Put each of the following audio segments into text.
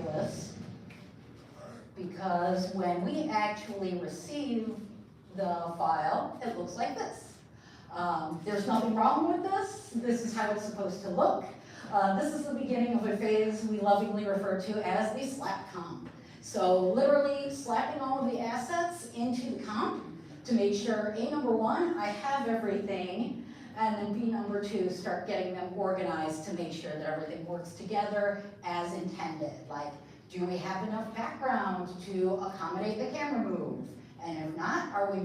fabulous because when we actually receive the file, it looks like this. There's nothing wrong with this. This is how it's supposed to look. This is the beginning of a phase we lovingly refer to as the slap comp. So literally slapping all of the assets into the comp to make sure, A, number one, I have everything, and then B, number two, start getting them organized to make sure that everything works together as intended. Like, do we have enough background to accommodate the camera move? And if not, are we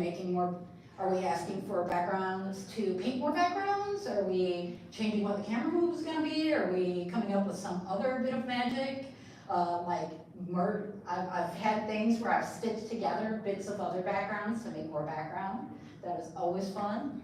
asking for backgrounds to paint more backgrounds? Are we changing what the camera move is going to be? Are we coming up with some other bit of magic? I've had things where I've stitched together bits of other backgrounds to make more background. That is always fun.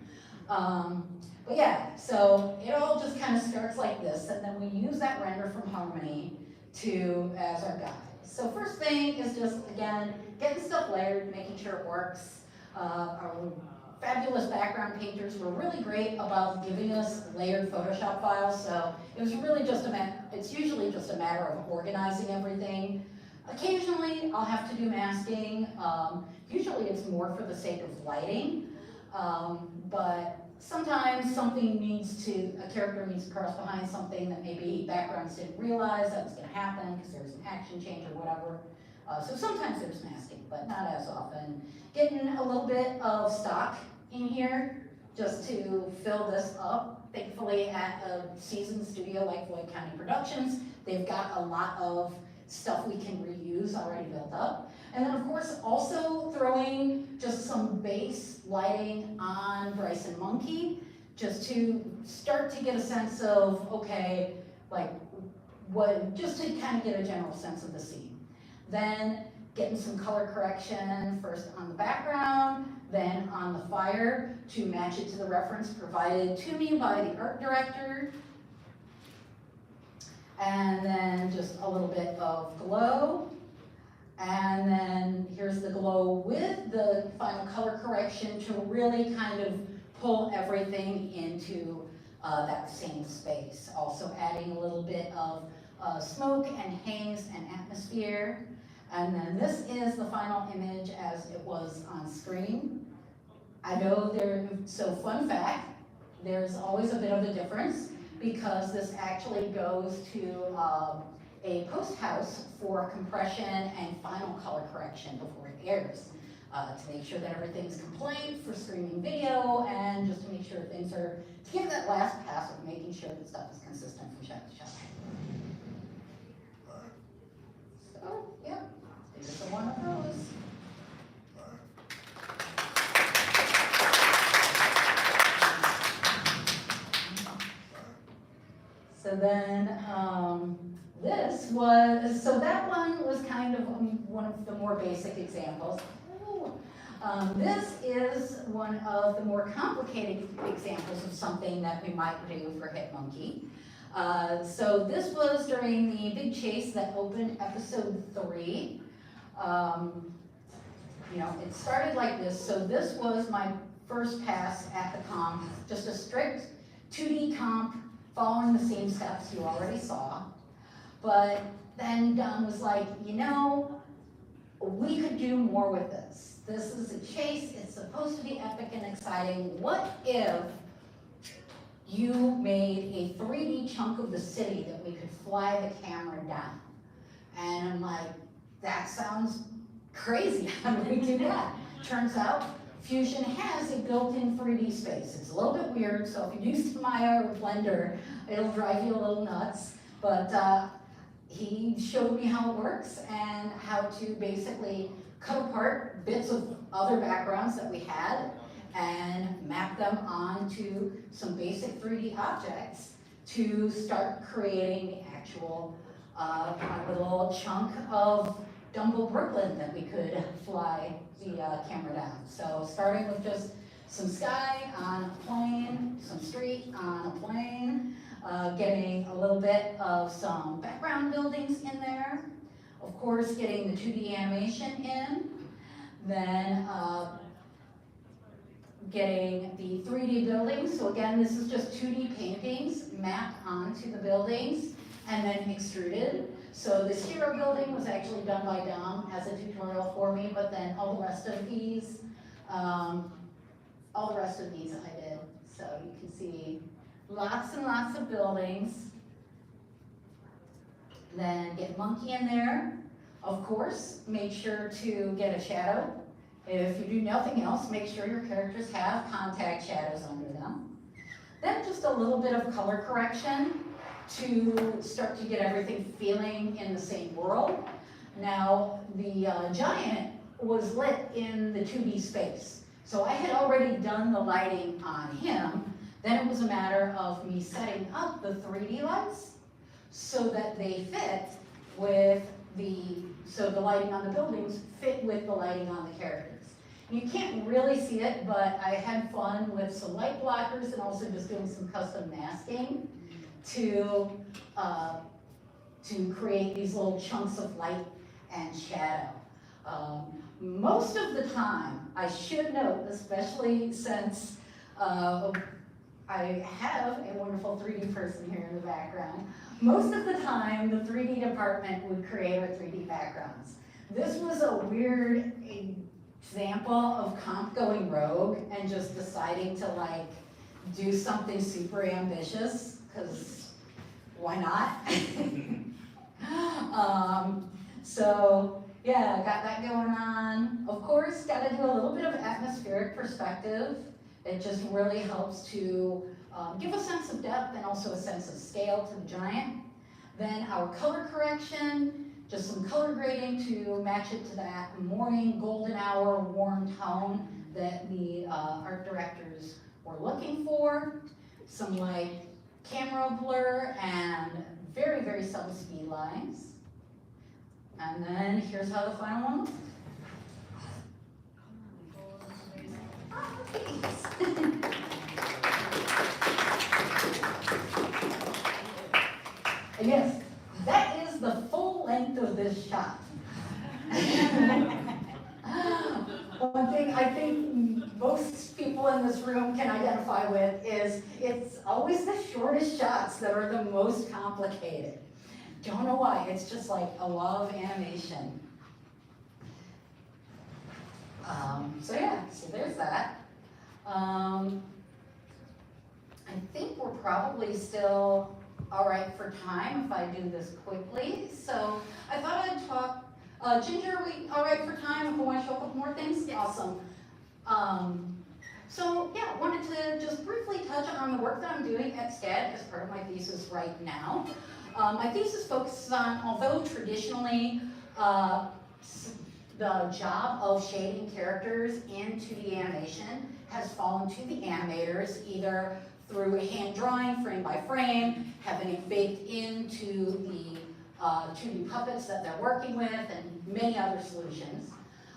But yeah, so it all just kind of starts like this, and then we use that render from Harmony as our guide. So first thing is just, again, getting stuff layered, making sure it works. Our fabulous background painters were really great about giving us layered Photoshop files, so it was really just it's usually just a matter of organizing everything. Occasionally, I'll have to do masking. Usually it's more for the sake of lighting, but sometimes a character needs to cross behind something that maybe backgrounds didn't realize that was going to happen because there was an action change or whatever. So sometimes there's masking, but not as often. Getting a little bit of stock in here just to fill this up. Thankfully, at a seasoned studio like Floyd County Productions, they've got a lot of stuff we can reuse already built up. And then, of course, also throwing just some base lighting on Bryce and Monkey, just to start to get a sense of, okay, just to kind of get a general sense of the scene. Then getting some color correction, first on the background, then on the fire, to match it to the reference provided to me by the art director. And then just a little bit of glow. And then here's the glow with the final color correction to really kind of pull everything into that same space. Also adding a little bit of smoke and haze and atmosphere. And then this is the final image as it was on screen. I know so fun fact, there's always a bit of a difference because this actually goes to a post house for compression and final color correction before it airs to make sure that everything's complete for streaming video and just to make sure things are, to give that last pass of making sure that stuff is consistent from shot to shot. So, yeah, here's one of those. So then that one was kind of one of the more basic examples. This is one of the more complicated examples of something that we might do for Hitmonkey. So this was during the big chase that opened episode 3. It started like this. So this was my first pass at the comp, just a strict 2D comp, following the same steps you already saw. But then Don was like, we could do more with this. This is a chase, it's supposed to be epic and exciting. What if you made a 3D chunk of the city that we could fly the camera down? And I'm like, that sounds crazy, how do we do that? Turns out, Fusion has a built-in 3D space. It's a little bit weird, so if you use Maya or Blender, it'll drive you a little nuts. But he showed me how it works and how to basically cut apart bits of other backgrounds that we had and map them onto some basic 3D objects to start creating the actual little chunk of Dumbo Brooklyn that we could fly the camera down. So starting with just some sky on a plane, some street on a plane, getting a little bit of some background buildings in there, of course getting the 2D animation in, then getting the 3D buildings. So again, this is just 2D paintings mapped onto the buildings and then extruded. So this hero building was actually done by Dom as a tutorial for me, but then all the rest of these I did. So you can see lots and lots of buildings. Then get monkey in there. Of course, make sure to get a shadow. If you do nothing else, make sure your characters have contact shadows under them. Then just a little bit of color correction to start to get everything feeling in the same world. Now, the giant was lit in the 2D space. So I had already done the lighting on him. Then it was a matter of me setting up the 3D lights so that they fit with so the lighting on the buildings fit with the lighting on the characters. You can't really see it, but I had fun with some light blockers and also just doing some custom masking to create these little chunks of light and shadow. Most of the time, I should note, especially since I have a wonderful 3D person here in the background, most of the time the 3D department would create our 3D backgrounds. This was a weird example of comp going rogue and just deciding to like do something super ambitious, because why not? So yeah, got that going on. Of course, got to do a little bit of atmospheric perspective. It just really helps to give a sense of depth and also a sense of scale to the giant. Then our color correction, just some color grading to match it to that morning, golden hour, warm tone that the art directors were looking for. Some like camera blur and very, very subtle speed lines. And then here's how the final one looks. And yes, that is the full length of this shot. One thing I think most people in this room can identify with is it's always the shortest shots that are the most complicated. Don't know why, it's just like a law of animation. So yeah, so there's that. I think we're probably still all right for time if I do this quickly. So I thought I'd talk, Ginger, are we all right for time if I want to show a couple more things? Yes. Awesome. So yeah, I wanted to just briefly touch on the work that I'm doing at SCAD as part of my thesis right now. My thesis focuses on, although traditionally the job of shading characters in 2D animation has fallen to the animators, either through hand drawing frame by frame, having it baked into the 2D puppets that they're working with, and many other solutions.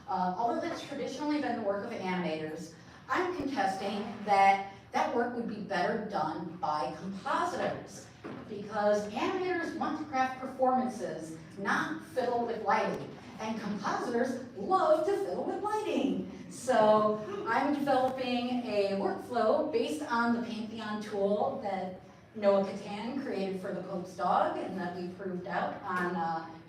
Although that's traditionally been the work of animators, I'm contesting that that work would be better done by compositors, because animators want to craft performances, not fiddle with lighting. And compositors love to fiddle with lighting. So I'm developing a workflow based on the Pantheon tool that Noah Catan created for the Pope's dog and that we proved out on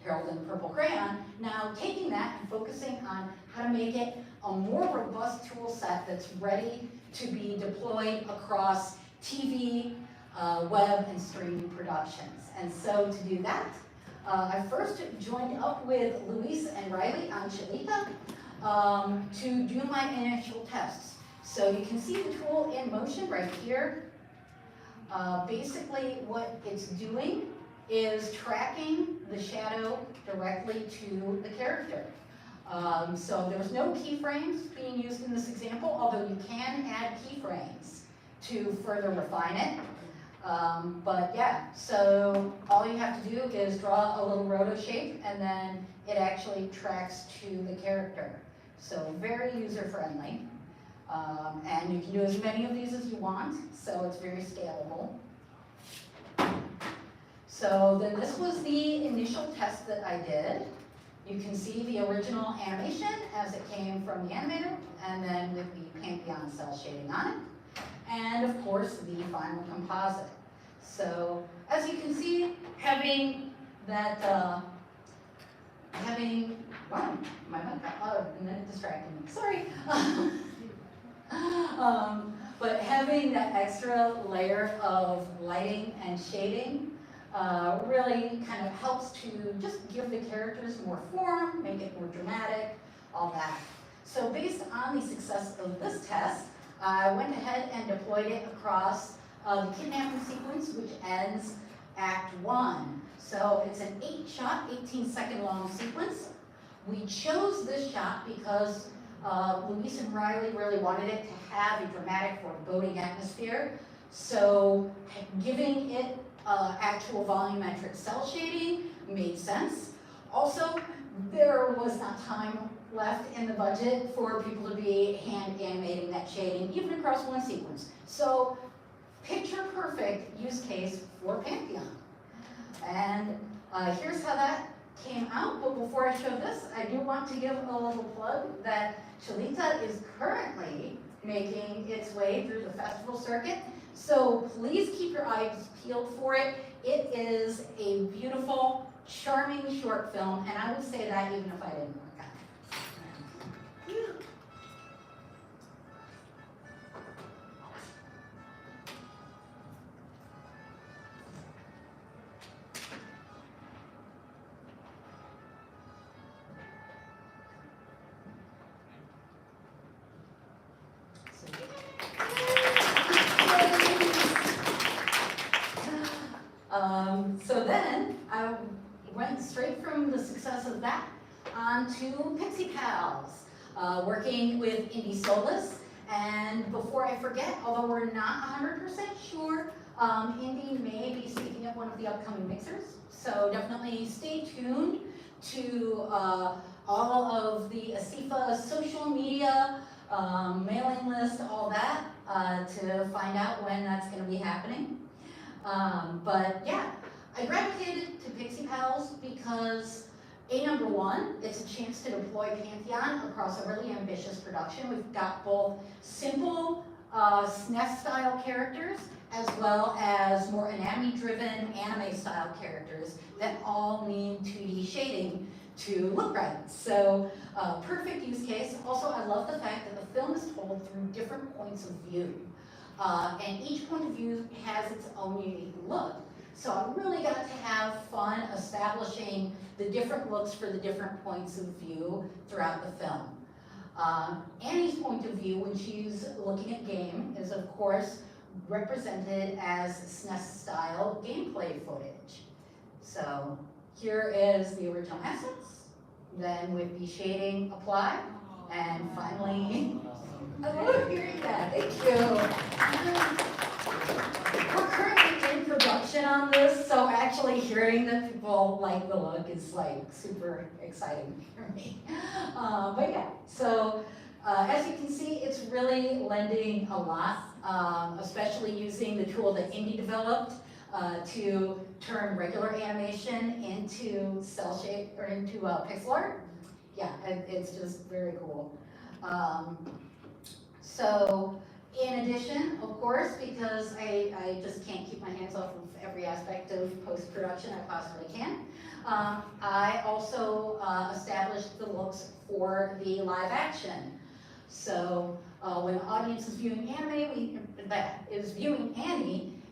Harold and the Purple Crayon. Now taking that and focusing on how to make it a more robust tool set that's ready to be deployed across TV, web, and streaming productions. And so to do that, I first joined up with Luis and Riley on Chilita to do my initial tests. So you can see the tool in motion right here. Basically what it's doing is tracking the shadow directly to the character. So there's no keyframes being used in this example, although you can add keyframes to further refine it. But yeah, so all you have to do is draw a little roto shape and then it actually tracks to the character. So very user-friendly. And you can do as many of these as you want, so it's very scalable. So then this was the initial test that I did. You can see the original animation as it came from the animator, and then with the Pantheon cell shading on it. And of course, the final composite. So as you can see, having that having, wow, my mic got and then it distracted me, sorry. But having that extra layer of lighting and shading really kind of helps to just give the characters more form, make it more dramatic, all that. So based on the success of this test, I went ahead and deployed it across the kidnapping sequence, which ends Act 1. So it's an 8-shot, 18-second long sequence. We chose this shot because Luis and Riley really wanted it to have a dramatic, foreboding atmosphere. So giving it actual volumetric cell shading made sense. Also, there was not time left in the budget for people to be hand animating that shading, even across one sequence. So picture perfect use case for Pantheon. And here's how that came out, but before I show this, I do want to give a little plug that Cholita is currently making its way through the festival circuit, so please keep your eyes peeled for it. It is a beautiful, charming short film, and I would say that even if I didn't work on it. So then I went straight from the success of that onto Pixie Pals, working with Indie Solus. And before I forget, although we're not 100% sure, Indie may be speaking at one of the upcoming mixers. So definitely stay tuned to all of the ASIFA social media, mailing list, all that, to find out when that's going to be happening. But yeah, I gravitated to Pixie Pals because number one, it's a chance to deploy Pantheon across a really ambitious production. We've got both simple SNES-style characters as well as more anatomy-driven anime-style characters that all need 2D shading to look right. So perfect use case. Also, I love the fact that the film is told through different points of view. And each point of view has its own unique look. So I really got to have fun establishing the different looks for the different points of view throughout the film. Annie's point of view when she's looking at game is of course represented as SNES-style gameplay footage. So here is the original assets, then with the shading applied, and finally, I love hearing that, thank you. We're currently in production on this, so actually hearing that people like the look is like super exciting for me. But yeah, so as you can see, it's really lending a lot, especially using the tool that Indie developed to turn regular animation into cell shade or into pixel art. Yeah, it's just very cool. So in addition, of course, because I just can't keep my hands off of every aspect of post-production I possibly can, I also established the looks for the live action. So when the audience is viewing Annie,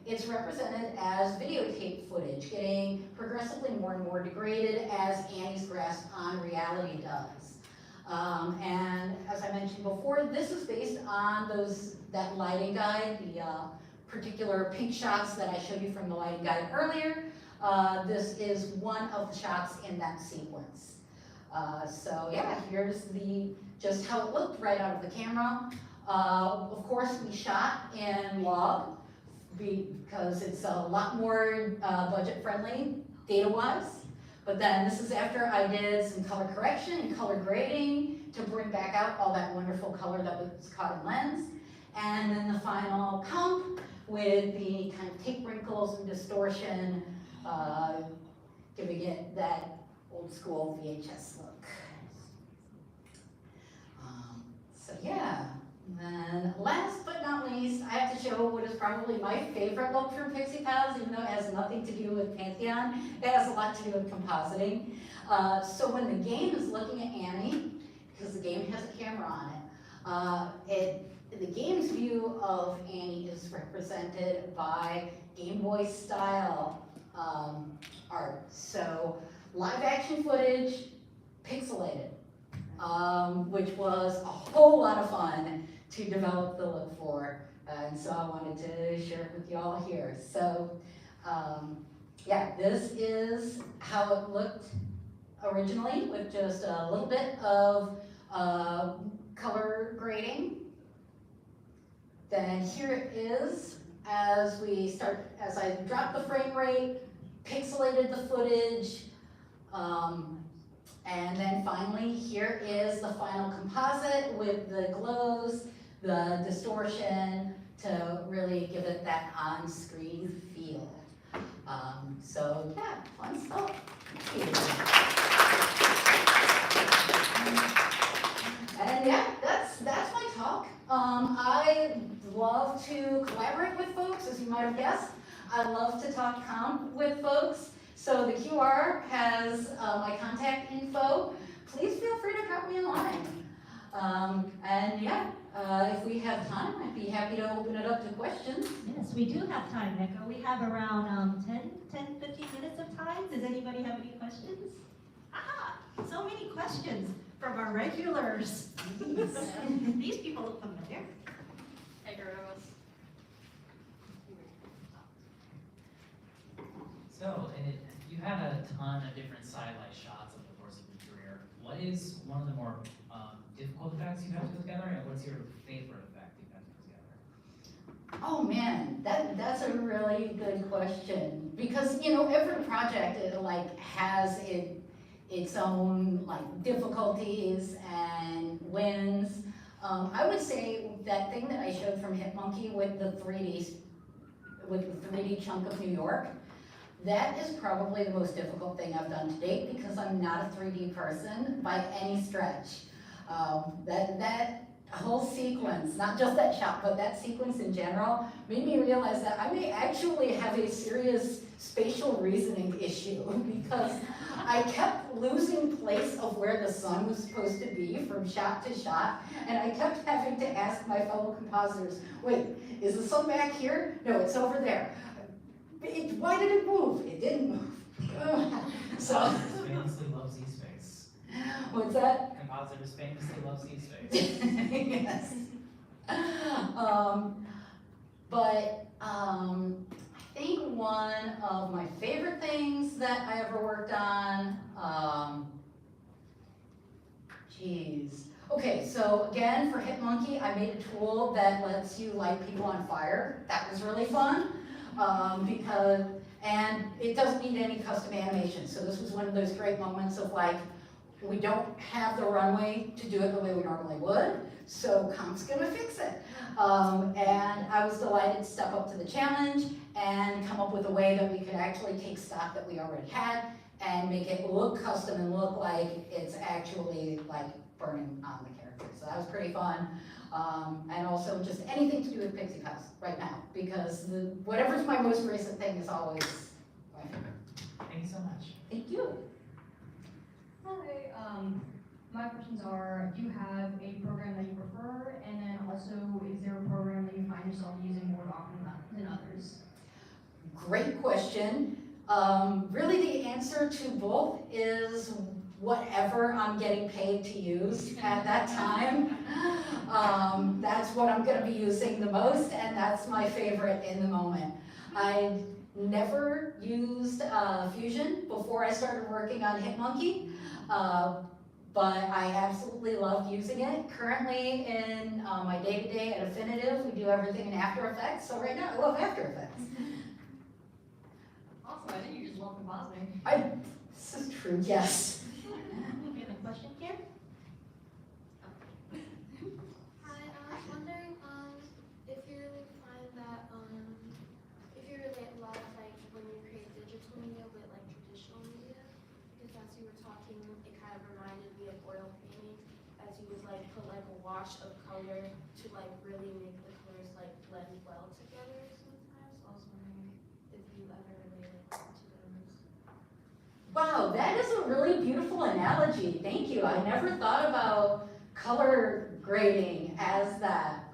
it's represented as videotape footage, getting progressively more and more degraded as Annie's grasp on reality does. And as I mentioned before, this is based on that lighting guide, the particular pink shots that I showed you from the lighting guide earlier. This is one of the shots in that sequence. So yeah, here's just how it looked right out of the camera. Of course, we shot in log because it's a lot more budget-friendly data-wise. But then this is after I did some color correction and color grading to bring back out all that wonderful color that was caught in lens. And then the final comp with the kind of tape wrinkles and distortion, giving it that old school VHS look. So yeah, Then last but not least, I have to show what is probably my favorite look from Pixie Pals, even though it has nothing to do with Pantheon. It has a lot to do with compositing. So when the game is looking at Annie, because the game has a camera on it, the game's view of Annie is represented by Game Boy style art. So live action footage, pixelated, which was a whole lot of fun to develop the look for. And so I wanted to share it with you all here. So yeah, this is how it looked originally with just a little bit of color grading. Then here it is as I dropped the frame rate, pixelated the footage, and then finally here is the final composite with the glows, the distortion to really give it that on-screen feel. So yeah, fun stuff. And yeah, that's my talk. I love to collaborate with folks, as you might have guessed. I love to talk comp with folks. So the QR has my contact info. Please feel free to drop me a line. And yeah, if we have time, I'd be happy to open it up to questions. Yes, we do have time, Neko. We have around 15 minutes of time. Does anybody have any questions? Aha, so many questions from our regulars. These people look familiar. Hey, girls. So, you had a ton of different sidelight shots over the course of your career. What is one of the more difficult effects you've had to put together, and what's your favorite effect you've had to put together? Oh man, that's a really good question, because every project has its own difficulties and wins. I would say that thing that I showed from Hitmonkey with the 3D chunk of New York, that is probably the most difficult thing I've done to date, because I'm not a 3D person by any stretch. That whole sequence, not just that shot, but that sequence in general, made me realize that I may actually have a serious spatial reasoning issue, because I kept losing place of where the sun was supposed to be from shot to shot, and I kept having to ask my fellow compositors, wait, is the sun back here? No, it's over there. Why did it move? It didn't move. So Famously loves Z-Space. What's that? Compositors famously love Z-Space. Yes. But I think one of my favorite things that I ever worked on, Okay, so again, for Hitmonkey, I made a tool that lets you light people on fire. That was really fun, and it doesn't need any custom animation. So this was one of those great moments of we don't have the runway to do it the way we normally would, so comp's gonna fix it. And I was delighted to step up to the challenge and come up with a way that we could actually take stock that we already had and make it look custom and look like it's actually burning on the character. So that was pretty fun. And also just anything to do with Pixie Pals right now, because whatever's my most recent thing is always my favorite. Thank you so much. Thank you. Hi, my questions are, do you have a program that you prefer? And then also, is there a program that you find yourself using more often than others? Great question. Really the answer to both is whatever I'm getting paid to use at that time. That's what I'm gonna be using the most, and that's my favorite in the moment. I never used Fusion before I started working on Hitmonkey, but I absolutely loved using it. Currently in my day-to-day at Affinitive, we do everything in After Effects, so right now I love After Effects. Awesome, I think you just love compositing. This is true, yes. We have a question here. Hi, I was wondering if you find that if you relate a lot of when you create digital media with traditional media, because as you were talking, it kind of reminded me of oil painting, as you would put a wash of color to like really make the colors like blend well together sometimes. I was wondering if you ever related that to those. Wow, that is a really beautiful analogy. Thank you. I never thought about color grading as that,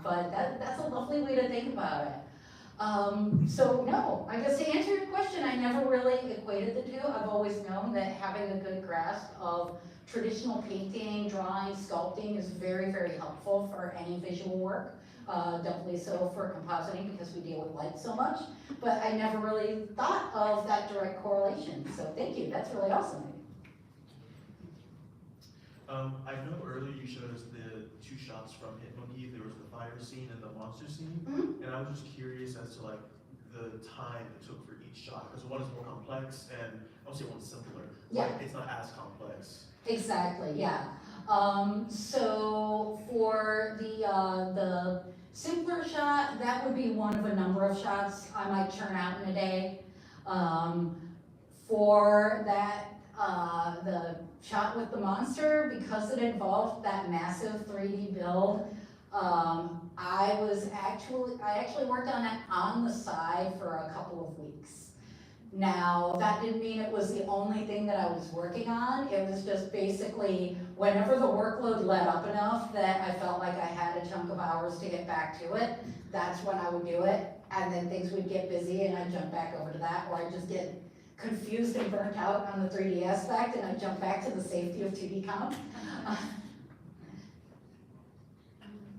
but that's a lovely way to think about it. So no, I guess to answer your question, I never really equated the two. I've always known that having a good grasp of traditional painting, drawing, sculpting is very, very helpful for any visual work. Definitely so for compositing because we deal with light so much, but I never really thought of that direct correlation. So thank you, that's really awesome. I know earlier you showed us the two shots from Hit Monkey. There was the fire scene and the monster scene, and I was just curious as to like the time it took for each shot, because one is more complex and I would say one's simpler. Yeah. Like, it's not as complex. Exactly, yeah. So for the simpler shot, that would be one of a number of shots I might churn out in a day. For that, the shot with the monster, because it involved that massive 3D build, I actually worked on it on the side for a couple of weeks. Now, that didn't mean it was the only thing that I was working on. It was just basically whenever the workload let up enough that I felt like I had a chunk of hours to get back to it, that's when I would do it. And then things would get busy and I'd jump back over to that, or I'd just get confused and burnt out on the 3D aspect and I'd jump back to the safety of 2D comp.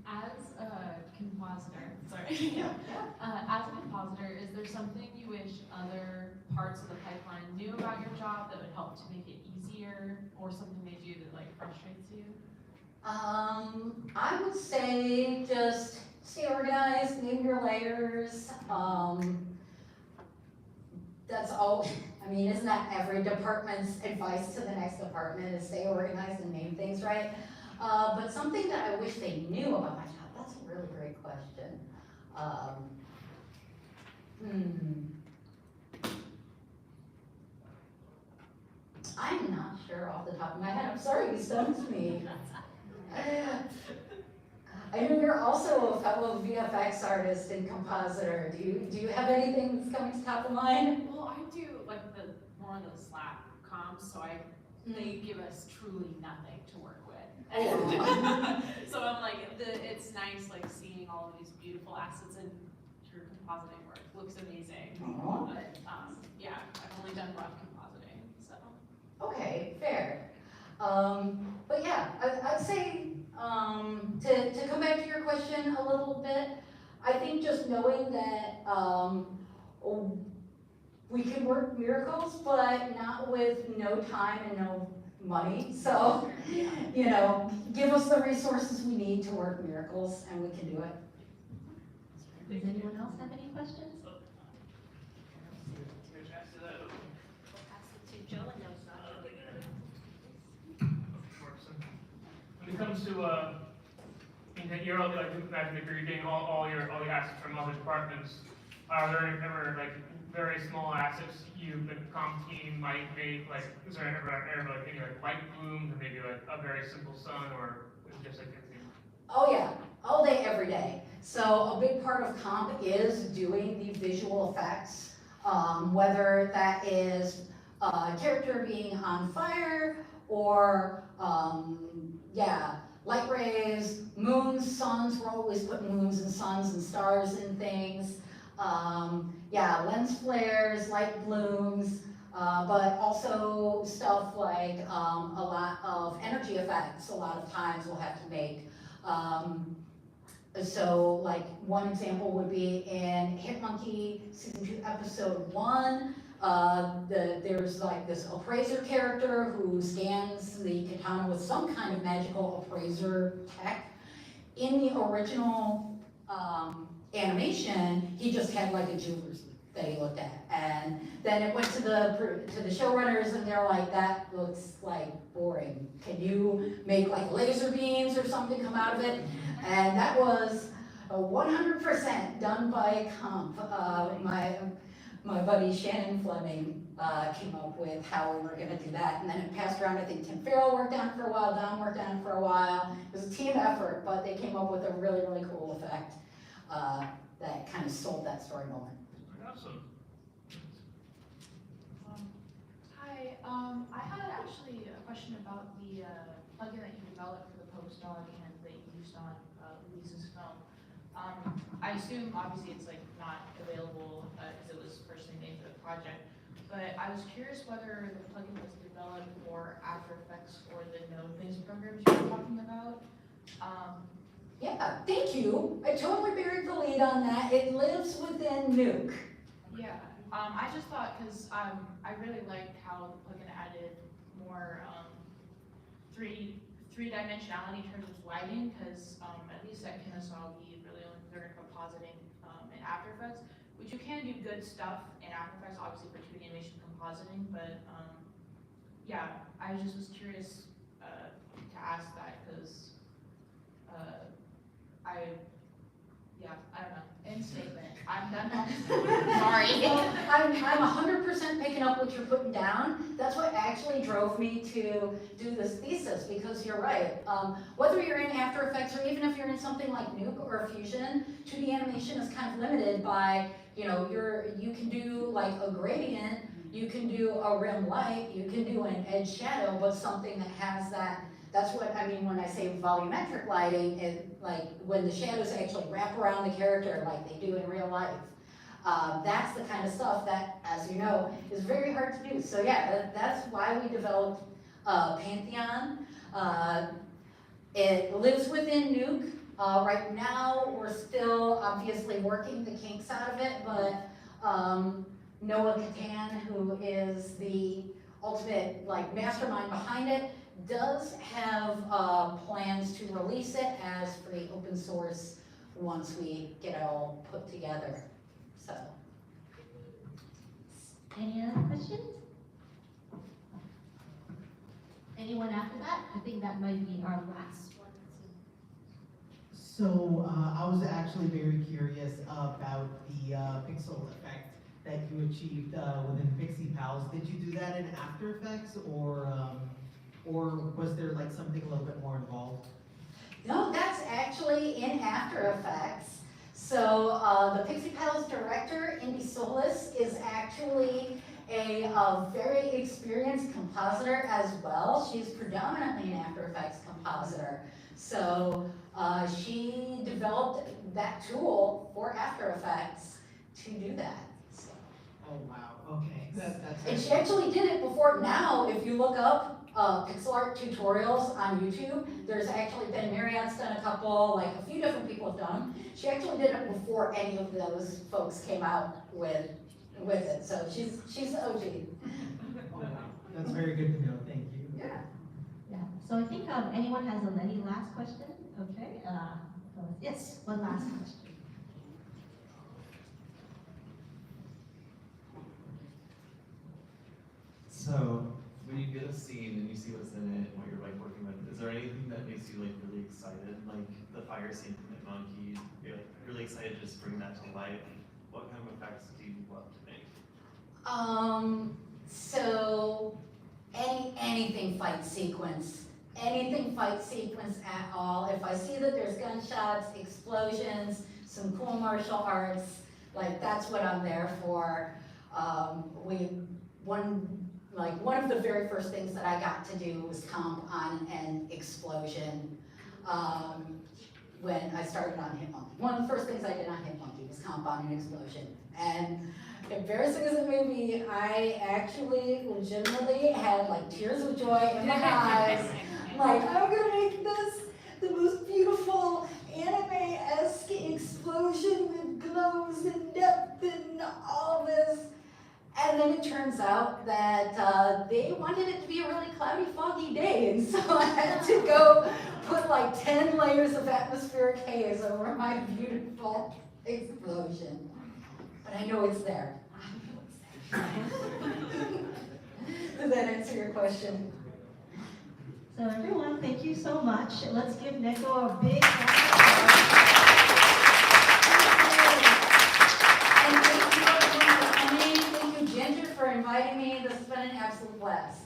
As a compositor, as a compositor, is there something you wish other parts of the pipeline knew about your job that would help to make it easier, or something they do that like frustrates you? I would say just stay organized, name your layers. That's all. I mean, isn't that every department's advice to the next department is stay organized and name things right? But something that I wish they knew about my job, that's a really great question. I'm not sure off the top of my head. I'm sorry, you stumped me. I know you're also a fellow VFX artist and compositor. Do you have anything that's coming to top of mind? Well, I do like the more of the slap comps, so they give us truly nothing to work with. So I'm like, it's nice like seeing all of these beautiful assets in your compositing work. Looks amazing. But yeah, I've only done rough compositing, so. Okay, fair. But yeah, I'd say to come back to your question a little bit, I think just knowing that we can work miracles, but not with no time and no money. So, you know, give us the resources we need to work miracles and we can do it. Does anyone else have any questions? When it comes to you're all like imagine if you're getting all your assets from other departments, are there ever like very small assets you the comp team might make, like is there ever like any like light blooms or maybe like a very simple sun, or is it just like Oh yeah, all day, every day. So a big part of comp is doing the visual effects, whether that is a character being on fire or light rays, moons, suns. We're always putting moons and suns and stars in things. Lens flares, light blooms, but also stuff like a lot of energy effects. A lot of times we'll have to make. So like one example would be in Hit Monkey season 2 episode 1. There's like this appraiser character who scans the katana with some kind of magical appraiser tech. In the original animation, he just had like a jeweler's that he looked at, and then it went to the showrunners, and they're like, "That looks like boring. Can you make like laser beams or something come out of it?" And that was 100% done by comp. my buddy Shannon Fleming came up with how we were gonna do that, and then it passed around. I think Tim Farrell worked on it for a while, Don worked on it for a while. It was a team effort, but they came up with a really, really cool effect that kind of sold that story moment. Awesome. Hi, I had actually a question about the plugin that you developed for the postdoc and that you used on Louise's film. I assume obviously it's like not available because it was firstly made for the project, but I was curious whether the plugin was developed for After Effects or the node-based programs you were talking about. Yeah, thank you. I totally buried the lead on that. It lives within Nuke. Yeah, I just thought, because I really liked how the plugin added more three-dimensionality in terms of lighting, because at least at Kennesaw, we really only learned compositing in After Effects, which you can do good stuff in After Effects, obviously for 2D animation compositing, but yeah, I just was curious to ask that, because I don't know, end statement, I'm done. Sorry. Well, I'm 100% picking up what you're putting down. That's what actually drove me to do this thesis, because you're right. Whether you're in After Effects or even if you're in something like Nuke or Fusion, 2D animation is kind of limited by, you know, you can do like a gradient, you can do a rim light, you can do an edge shadow, but something that has that. That's what I mean when I say volumetric lighting, like when the shadows actually wrap around the character like they do in real life. That's the kind of stuff that, as you know, is very hard to do. So yeah, that's why we developed Pantheon. It lives within Nuke. Right now, we're still obviously working the kinks out of it, but Noah Catan, who is the ultimate like mastermind behind it, does have plans to release it as free open source once we get it all put together. So. Any other questions? Anyone after that? I think that might be our last one. So I was actually very curious about the pixel effect that you achieved within Pixie Pals. Did you do that in After Effects, or was there like something a little bit more involved? No, that's actually in After Effects. So the Pixie Pals director, Indy Solis, is actually a very experienced compositor as well. She's predominantly an After Effects compositor. So she developed that tool for After Effects to do that. So. Oh wow, okay. That's And she actually did it before. Now, if you look up pixel art tutorials on YouTube, there's actually been, Marriott's done a couple, like a few different people have done them. She actually did it before any of those folks came out with it. So she's the OG. Oh, wow. That's very good to know. Thank you. Yeah. Yeah, so I think anyone has any last question? Okay, yes, one last question. So, when you get a scene and you see what's in it and what you're like working with, is there anything that makes you like really excited? Like the fire scene from Hitmonkey, you're like really excited to just bring that to life. What kind of effects do you love to make? So anything fight sequence at all. If I see that there's gunshots, explosions, some cool martial arts, like that's what I'm there for. One of the very first things that I got to do was comp on an explosion when I started on Hitmonkey. One of the first things I did on Hitmonkey was comp on an explosion. And embarrassing as it may be, I actually legitimately had like tears of joy in my eyes. Like, I'm gonna make this the most beautiful anime-esque explosion with glows and depth and all this. And then it turns out that they wanted it to be a really cloudy, foggy day, and so I had to go put like 10 layers of atmospheric haze over my beautiful explosion. But I know it's there. Does that answer your question? So everyone, thank you so much. Let's give Neko a big round of applause. And thank you everyone for coming. inviting me. This has been an absolute blast.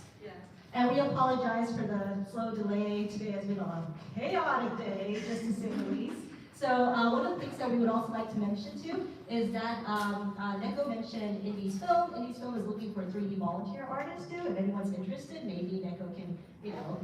And we apologize for the slow delay. Today has been a chaotic day, just to say the least. So one of the things that we would also like to mention too is that Neko mentioned Indies Film. Indies Film is looking for 3D volunteer artists too. If anyone's interested, maybe Neko can,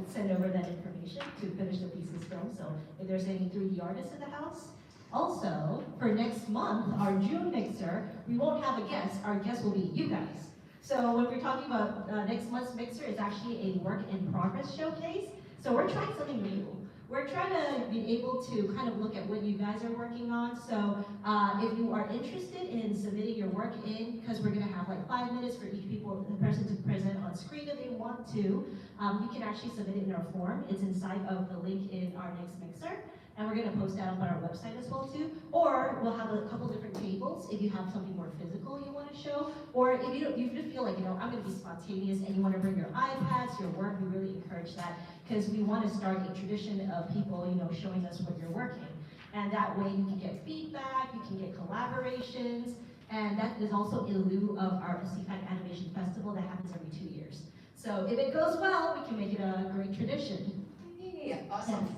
send over that information to finish the thesis film. So if there's any 3D artists in the house. Also, for next month, our June mixer, we won't have a guest. Our guest will be you guys. So when we're talking about next month's mixer, it's actually a work in progress showcase. So we're trying something new. We're trying to be able to kind of look at what you guys are working on. So if you are interested in submitting your work in, because we're gonna have like 5 minutes for each person to present on screen if they want to, you can actually submit it in our form. It's inside of the link in our next mixer. And we're gonna post that up on our website as well too. Or we'll have a couple different tables if you have something more physical you wanna show. Or if you just feel like, I'm gonna be spontaneous and you wanna bring your iPads, your work, we really encourage that. Because we wanna start a tradition of people, showing us what you're working. And that way you can get feedback, you can get collaborations, and that is also in lieu of our ASIFA Animation Festival that happens every 2 years. So if it goes well, we can make it a great tradition. Yeah, awesome.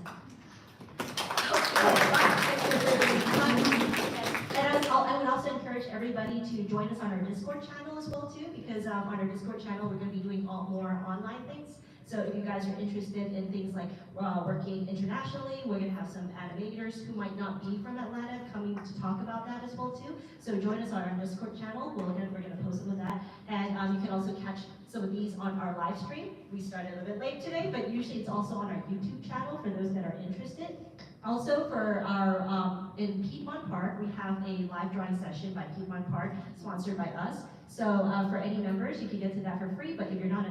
And I would also encourage everybody to join us on our Discord channel as well too, because on our Discord channel we're going to be doing more online things. So if you guys are interested in things like working internationally, we're going to have some animators who might not be from Atlanta coming to talk about that as well too. So join us on our Discord channel. We're going to post some of that, and you can also catch some of these on our live stream. We started a little bit late today, but usually it's also on our YouTube channel for those that are interested. Also for our, in Piedmont Park, we have a live drawing session by Piedmont Park, sponsored by us. So for any members, you can get to that for free, but if you're not a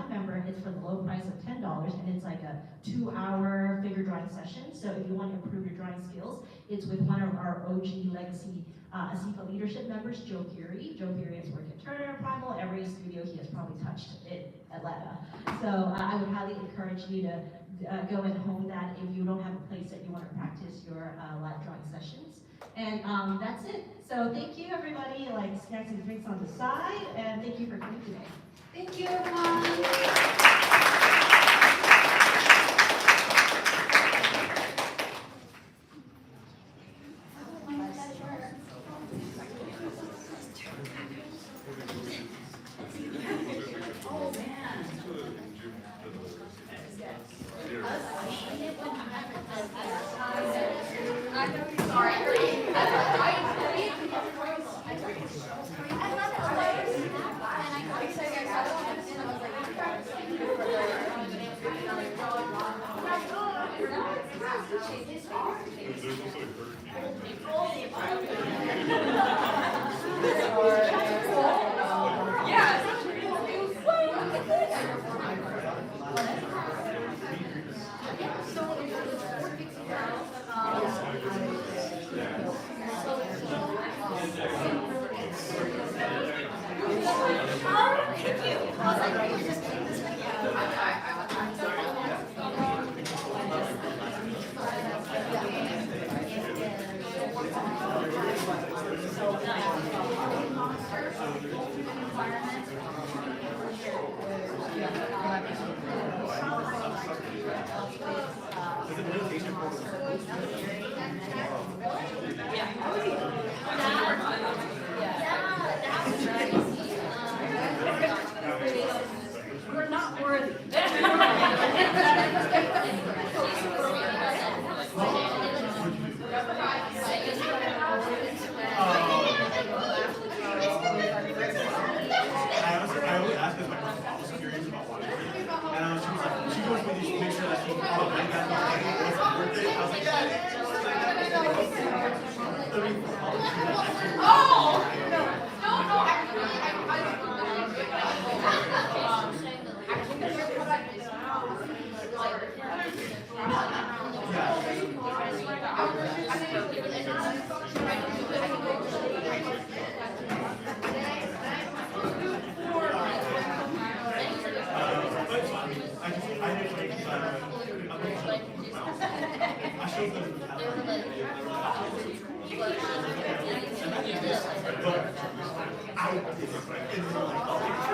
member, it's for the low price of $10, and it's like a 2-hour figure drawing session. So if you want to improve your drawing skills, it's with one of our OG legacy ASIFA leadership members, Joe Geary. Joe Geary has worked at Turner and Primal. Every studio he has probably touched in Atlanta. So I would highly encourage you to go and hone that if you don't have a place that you want to practice your live drawing sessions. And that's it. So thank you, everybody. Like snacks and drinks on the side, and thank you for coming today. Thank you, everyone. We're not worthy. I only asked because my mom was curious about one. And she was like, she goes with these pictures that she called me back and what's her birthday? I was like, yeah. I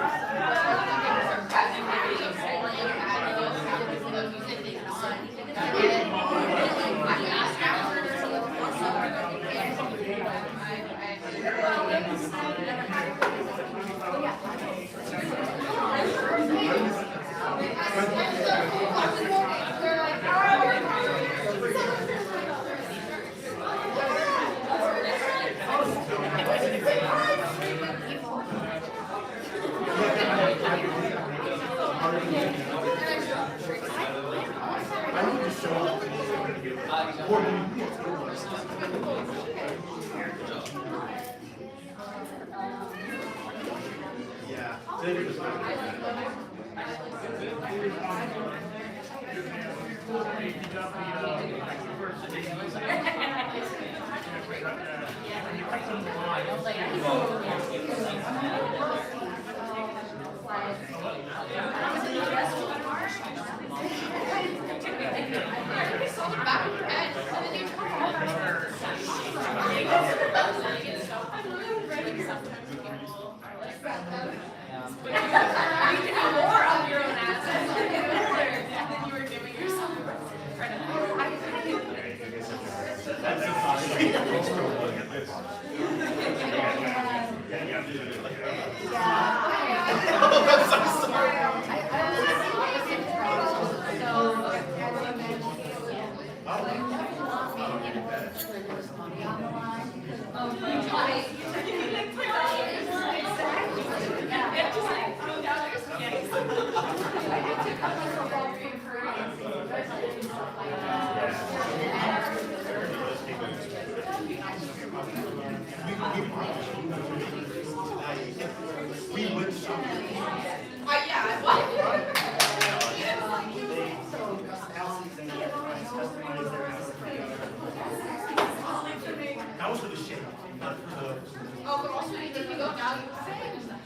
That was for the shape, not for the. Oh, but also if you go now, you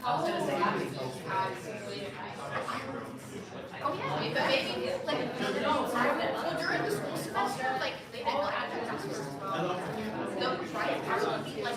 I was gonna say, oh yeah, but maybe like well, during the school semester, like they didn't have to task the right part would be like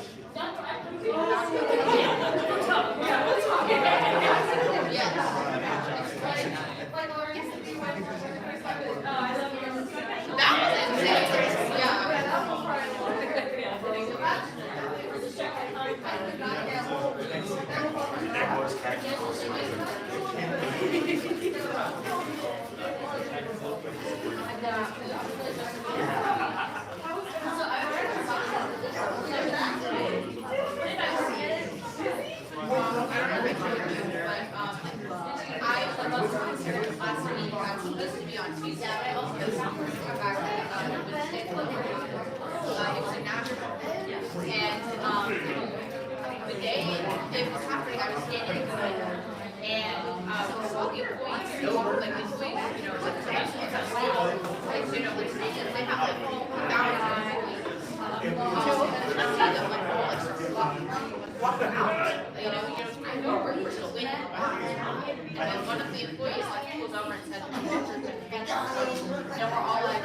one of the employees like pulled over and said, and we're all like,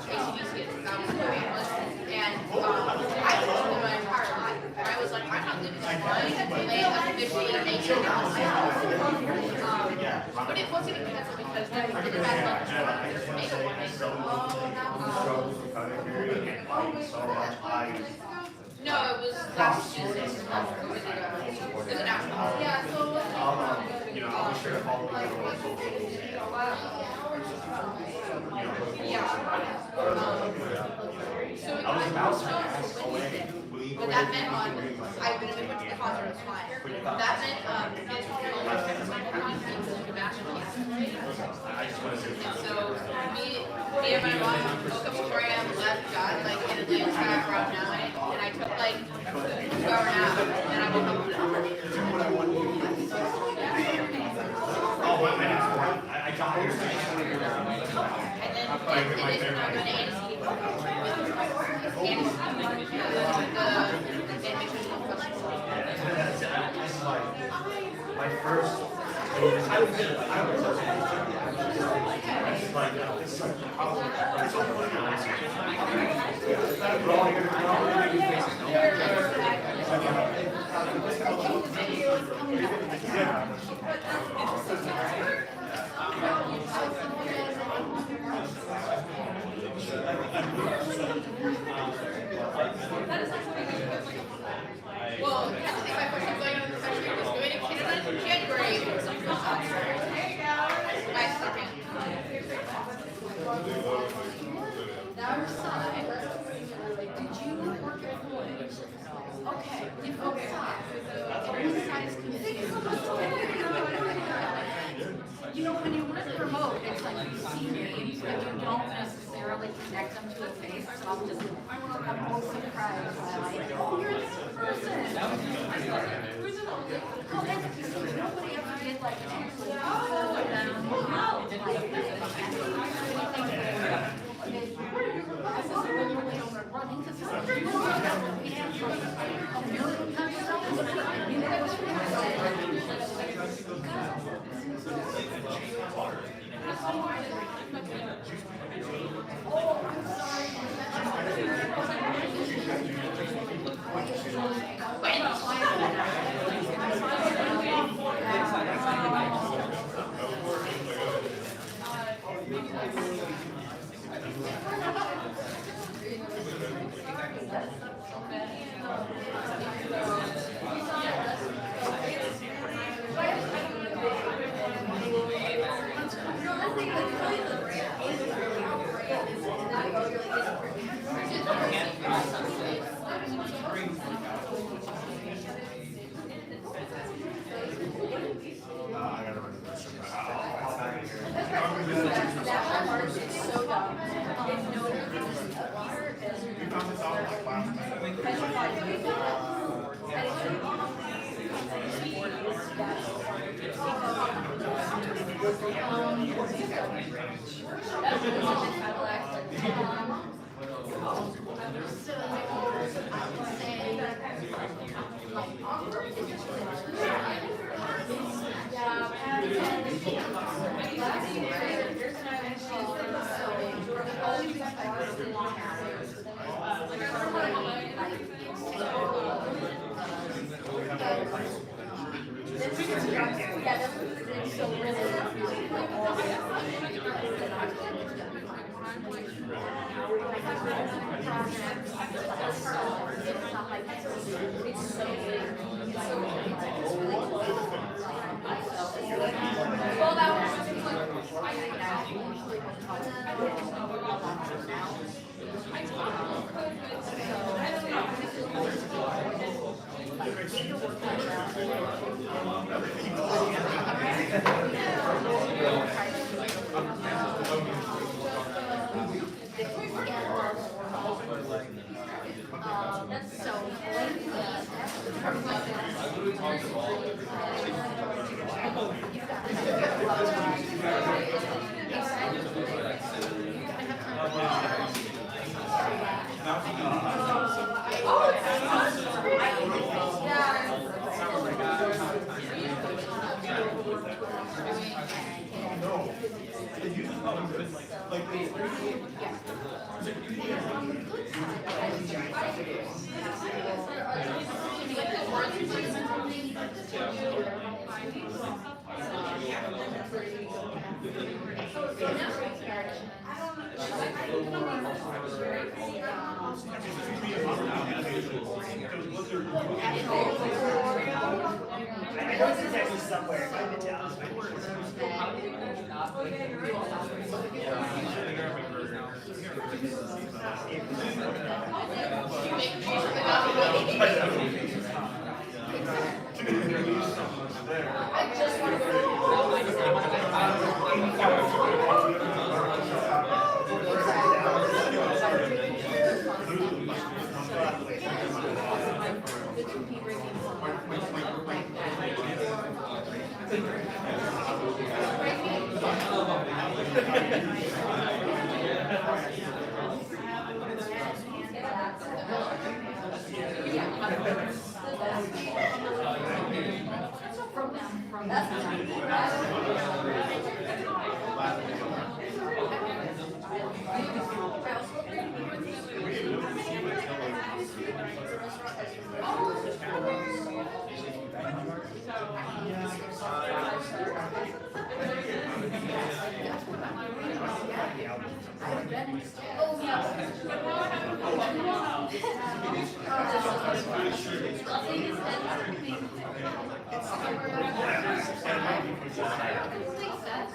ACDC is that was the analyst, and I was living my entire life. I was like, I'm not living this life, and they officially nature but it wasn't even canceled because they had no, it was last Tuesday. It was an national. Yeah, so I'll be sure to follow the so it was Wednesday. But that meant I went to the concert, it was fine. That meant so me and my mom woke up 4 a.m. left, got like in Atlanta back around 9, and I took like 2-hour nap, and I woke up I got here. and then I'm going to My first. I well, I think my first time going to the country was going to Canada in January. Nice looking. now your side, did you work at Floyd? Okay, you both sides. And your side is committed. You know, when you work for remote, it's like you see names, but you don't necessarily connect them to a face, so I'm most surprised when I'm like, oh, you're this person. Who's it? Oh, that's cute. Nobody ever did like actually follow them. Running because I'm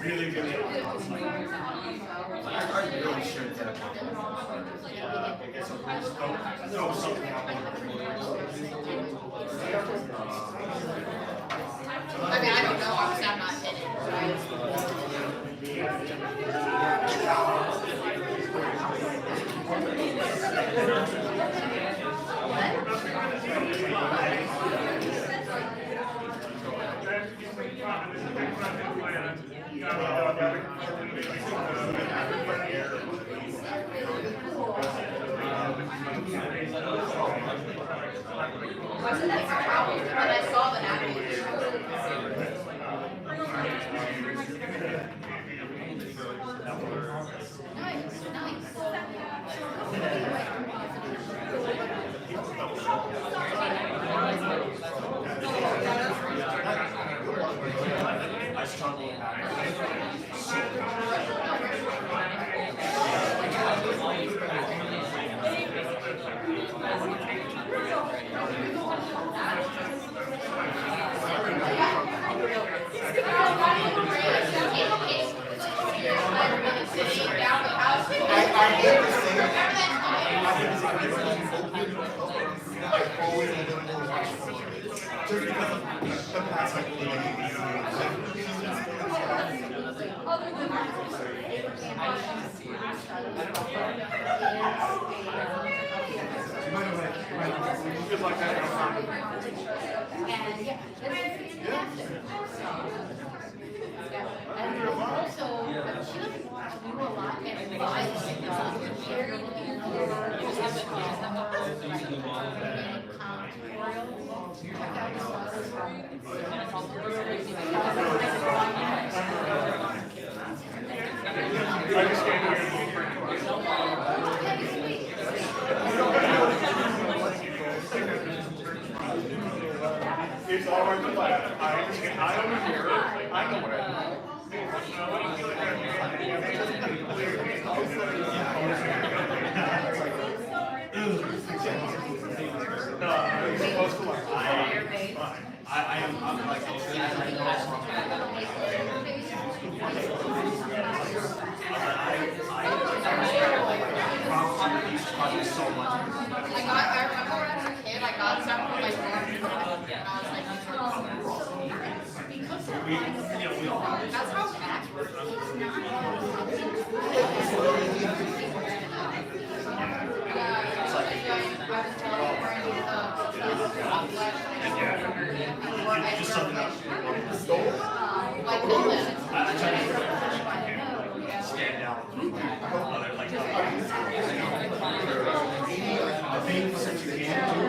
Really good. I mean, I don't know, obviously I'm not in it, right? Wasn't that problem when I saw the application? I struggle with And also, she doesn't want to do a lot and very It's all right to laugh. I understand. I don't hear it. I know what I I'm like, so much. I remember when I was a kid, I got some from my mom, and I was like, that's how math works. just something else. Like, no, Stand down. I think since you can't do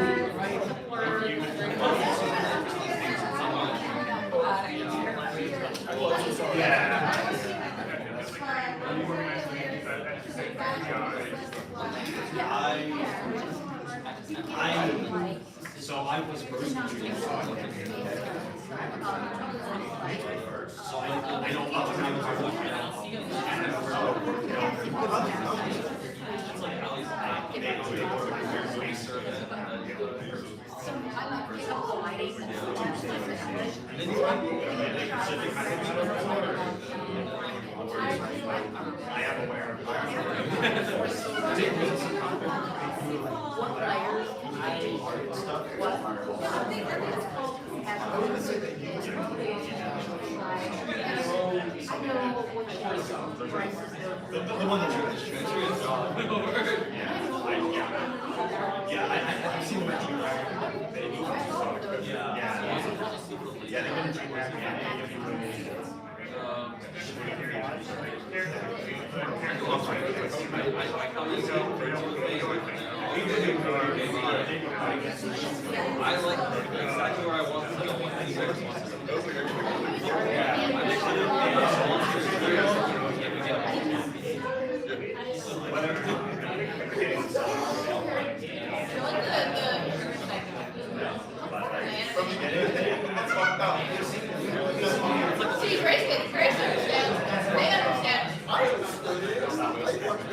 so I was first introduced to so I don't know how I am aware. The one that you're I've seen them at yeah, they've been doing that. I like exactly where I want to go. See, Grace understands. They understand.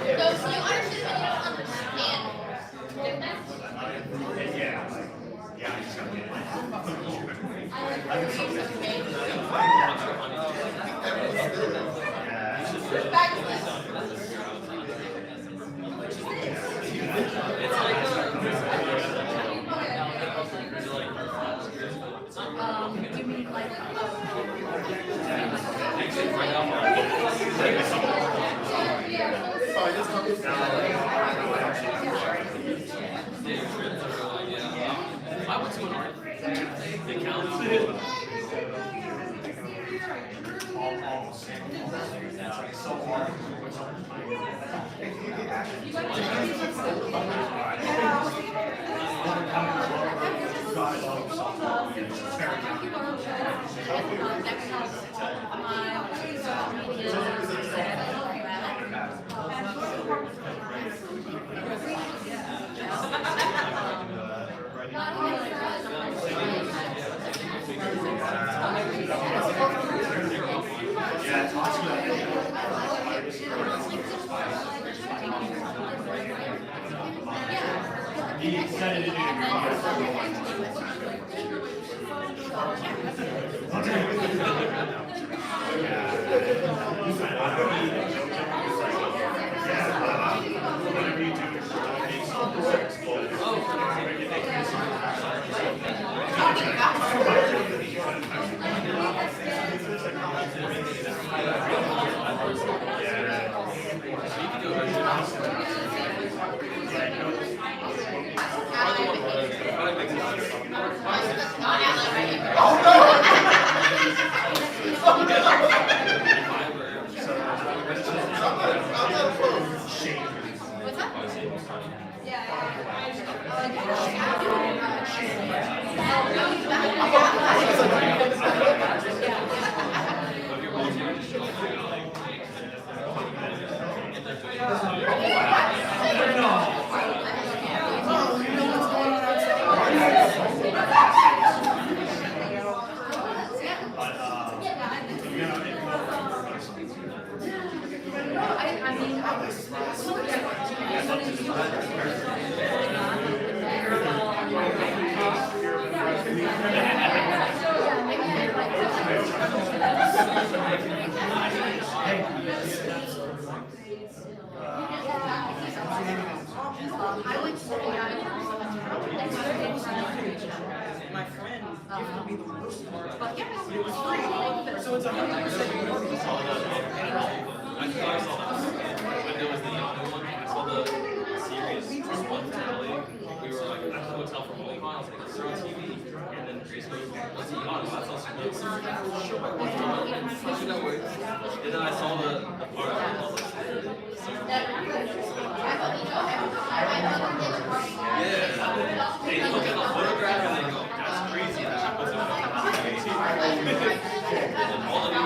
No, so you understand, but you don't understand. Yeah, I just gotta get it. Back to this. do you mean like, Sorry, this company's My friend gifted me the postcard, but it was free, so it's 100% I saw that. When there was the other one, I saw the series one finale. We were like at the hotel for bowling miles, like it's on TV, and then Grace goes, "What's he on?" That's also good. So and then I saw the part. I was like, yeah. They look at the photograph and they go, "That's crazy." And she puts it on. All the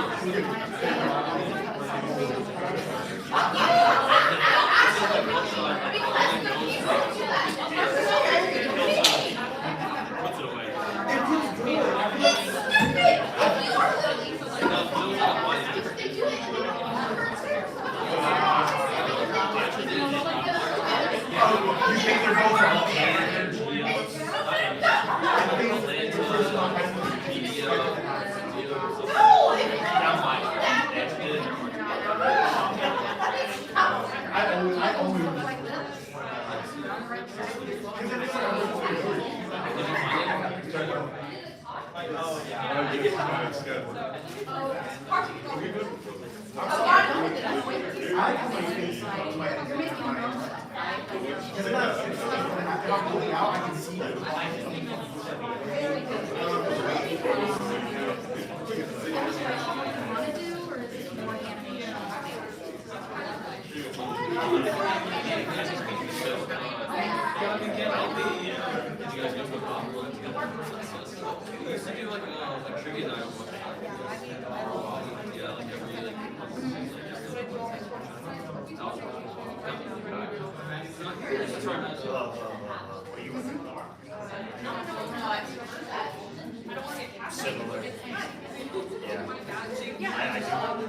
We used to do like a trivia night. Yeah, like every like Similar. Yeah. I do.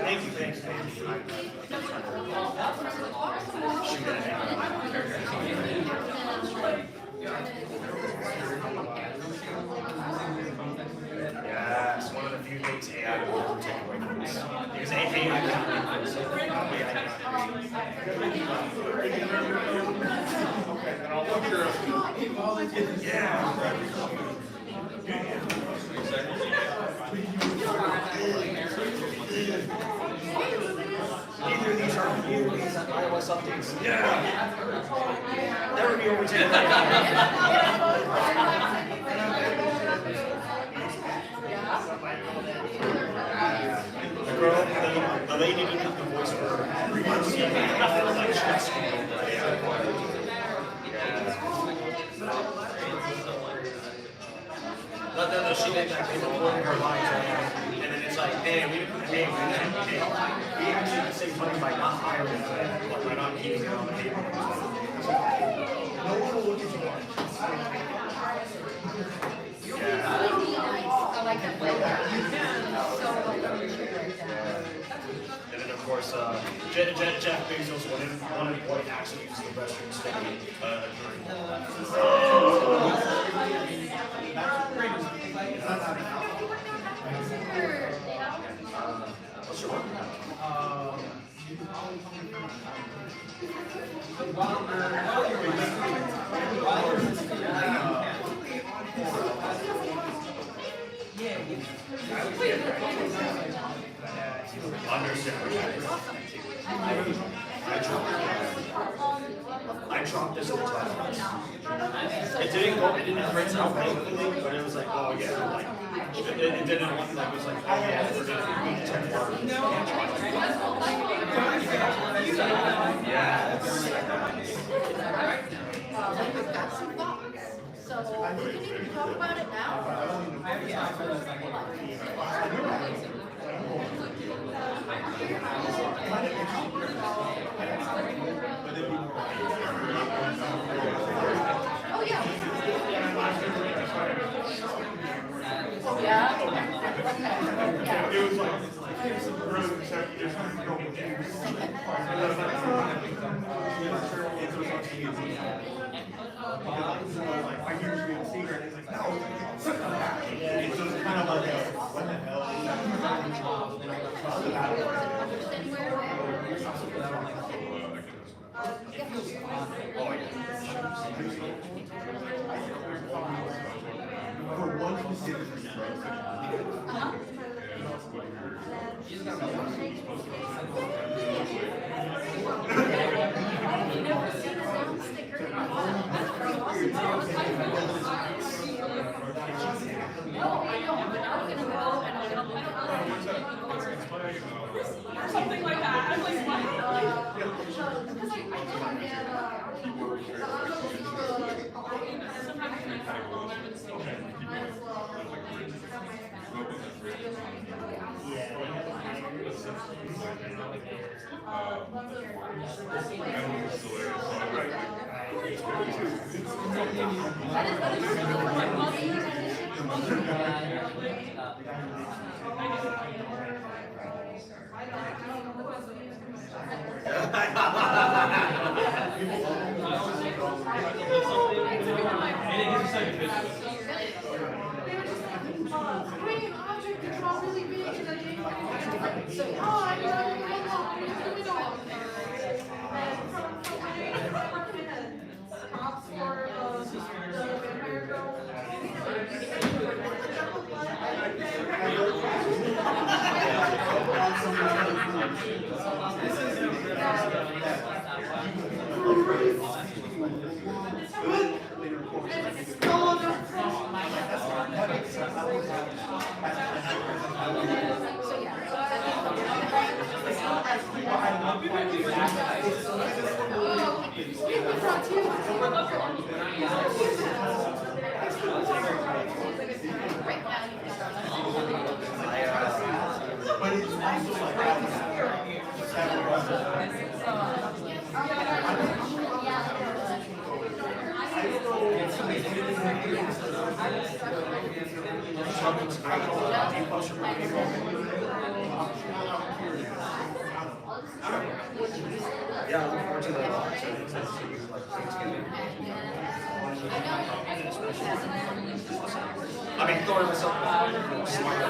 Thank you. Yes, one of the few things AI will never take away from us. Because AI cannot make us. Either of these are new iOS updates. Yeah. That would be overtaken. The girl with the the lady did the voice for previous scene, like she got scanned. No, she did like recording her lines, and then it's like, man, we actually could save money by not hiring her, like by not keeping her on the table. No one will look at you much. I like that flavor. And then of course, Jeff Bezos wanted white acts to use the restroom study What's your one? I dropped this in the top. It didn't rinse out perfectly, but it was like, oh yeah, like, it didn't look like, it was like, oh yeah, we're gonna need 10 more. So, we can even talk about it Oh, yeah. Yeah. It was like, some really there's I usually a secret, it's like, no. It's just kind of like a, what the hell? For one specific Something like that. I'm like, what? Bring an object to draw really big and then they oh, I know, we know. And from props for the vampire girl. Yeah, looking forward to that. I mean, throwing myself smart.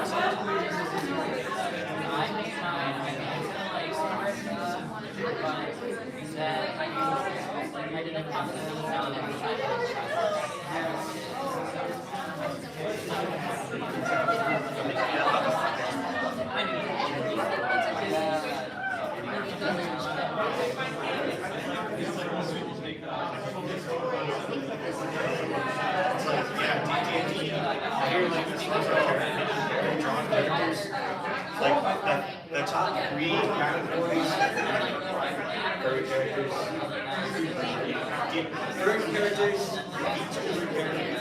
Like create categories, current characters, get current characters, VTuber characters,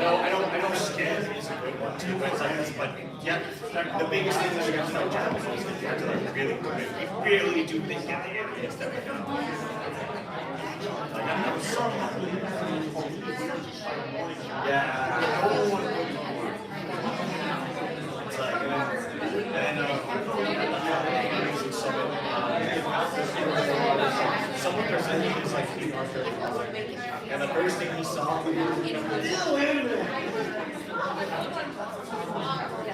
I know skin is a good one too, but it's like this, but yeah, the biggest thing that we have to know Java is that you have to like really commit. We really do think in the areas that we know. Like I know some yeah, it's like someone presented his like PR and the first thing he saw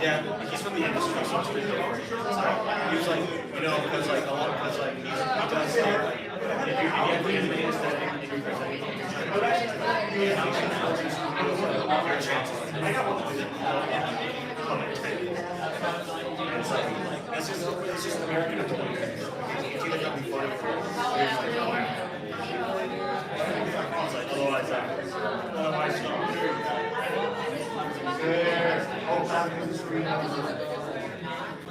yeah, he's from the industry, so it's really hard. He was like, you know, because like a lot of because like he does if you have the aesthetic and you're presenting your chances. I got one with it. It's like it's just American authority. If you look up before it's like otherwise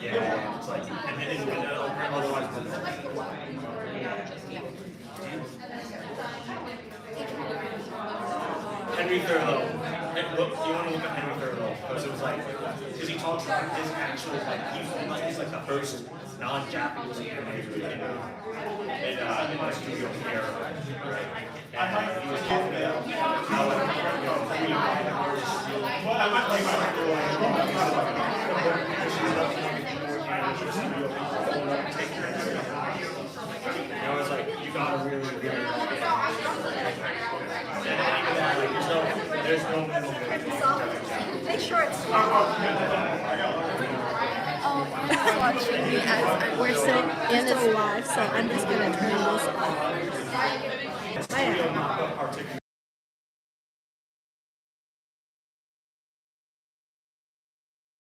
yeah, it's like, and otherwise, Henry Thurlow. You want to look at Henry Thurlow because it was like, because he talks about his actual he's like the first non-Japanese animator in the studio here, right? And he was talking about how I was like, you gotta really, really there's no Make sure it's watching me as we're sitting in this live, so I'm just gonna turn this off.